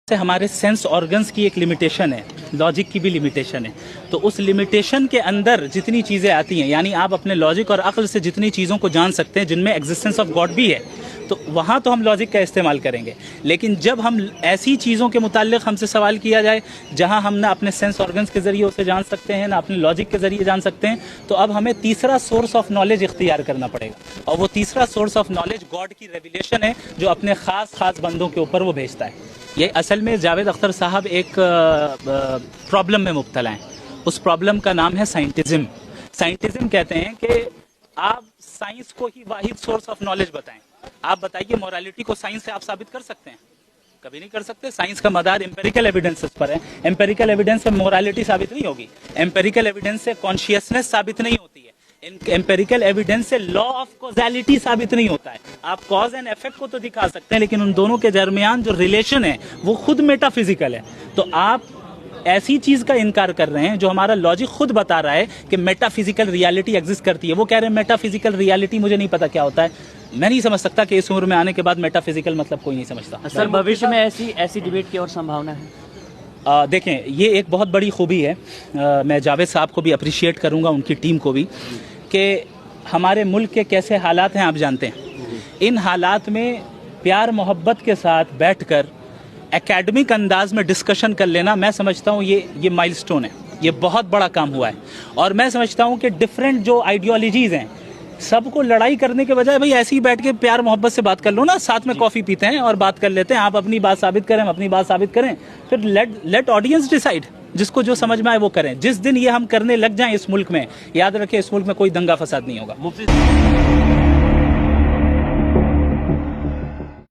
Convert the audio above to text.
से हमारे sense organs की एक लिमिटेशन है, लॉजिक की भी लिमिटेशन है। तो उस लिमिटेशन के अंदर जितनी चीज़ें आती हैं, यानी आप अपने लॉजिक और अक्ल से जितनी चीज़ों को जान सकते हैं जिनमें एग्जिस्टेंस ऑफ गॉड भी है, तो वहाँ तो हम लॉजिक का इस्तेमाल करेंगे। लेकिन जब हम ऐसी चीज़ों के मुताल्लिक़ हमसे सवाल किया जाए जहाँ हम ना अपने सेंस ऑर्गन्स के ज़रिए उसे जान सकते हैं, ना अपने लॉजिक के ज़रिए जान सकते हैं, तो अब हमें तीसरा सोर्स ऑफ नॉलेज इख्तियार करना पड़ेगा। और वो तीसरा सोर्स ऑफ नॉलेज गॉड की रेवलेशन है, जो अपने ख़ास बंदों के ऊपर वो भेजता है। ये असल में जावेद अख्तर साहब एक प्रॉब्लम में मुब्तला हैं। उस प्रॉब्लम का नाम है साइंटिज्म। साइंटिज्म कहते हैं कि आप साइंस को ही वाहिद सोर्स ऑफ नॉलेज बताएं। आप बताइए मोरालिटी को साइंस से आप साबित कर सकते हैं? कभी नहीं कर सकते। साइंस का मदार एम्पेरिकल एविडेंसेस पर है। एम्पेरिकल एविडेंस से मोरालिटी साबित नहीं होगी, एम्पेरिकल एविडेंस से कॉन्शियसनेस साबित नहीं होती है, एम्पेरिकल एविडेंस से लॉ ऑफ कॉजालिटी साबित नहीं होता है। आप कॉज एंड इफेक्ट को तो दिखा सकते हैं, लेकिन उन दोनों के दरमियान जो रिलेशन है वो खुद मेटाफिजिकल है। तो आप ऐसी चीज का इनकार कर रहे हैं जो हमारा लॉजिक खुद बता रहा है कि मेटाफिजिकल रियलिटी एग्जिस्ट करती है। वो कह रहे हैं मेटाफिजिकल रियलिटी मुझे नहीं पता क्या होता है। मैं नहीं समझ सकता कि इस उम्र में आने के बाद मेटाफिजिकल मतलब कोई नहीं समझता। सर, भविष्य में ऐसी डिबेट की और संभावना है? देखें, ये एक बहुत बड़ी खूबी है। मैं जावेद साहब को भी अप्रिशिएट करूंगा, उनकी टीम को भी, कि हमारे मुल्क के कैसे हालात हैं आप जानते हैं। इन हालात में प्यार मोहब्बत के साथ बैठकर एकेडमिक अंदाज में डिस्कशन कर लेना, मैं समझता हूँ ये माइलस्टोन है, ये बहुत बड़ा काम हुआ है। और मैं समझता हूँ कि डिफरेंट जो आइडियोलॉजीज़ हैं, सबको लड़ाई करने के बजाय भाई ऐसे ही बैठ के प्यार मोहब्बत से बात कर लो ना, साथ में कॉफ़ी पीते हैं और बात कर लेते हैं। आप अपनी बात साबित करें, हम अपनी बात साबित करें, फिर लेट ऑडियंस डिसाइड। जिसको जो समझ में आए वो करें। जिस दिन ये हम करने लग जाएं इस मुल्क में, याद रखें इस मुल्क में कोई दंगा फसाद नहीं होगा।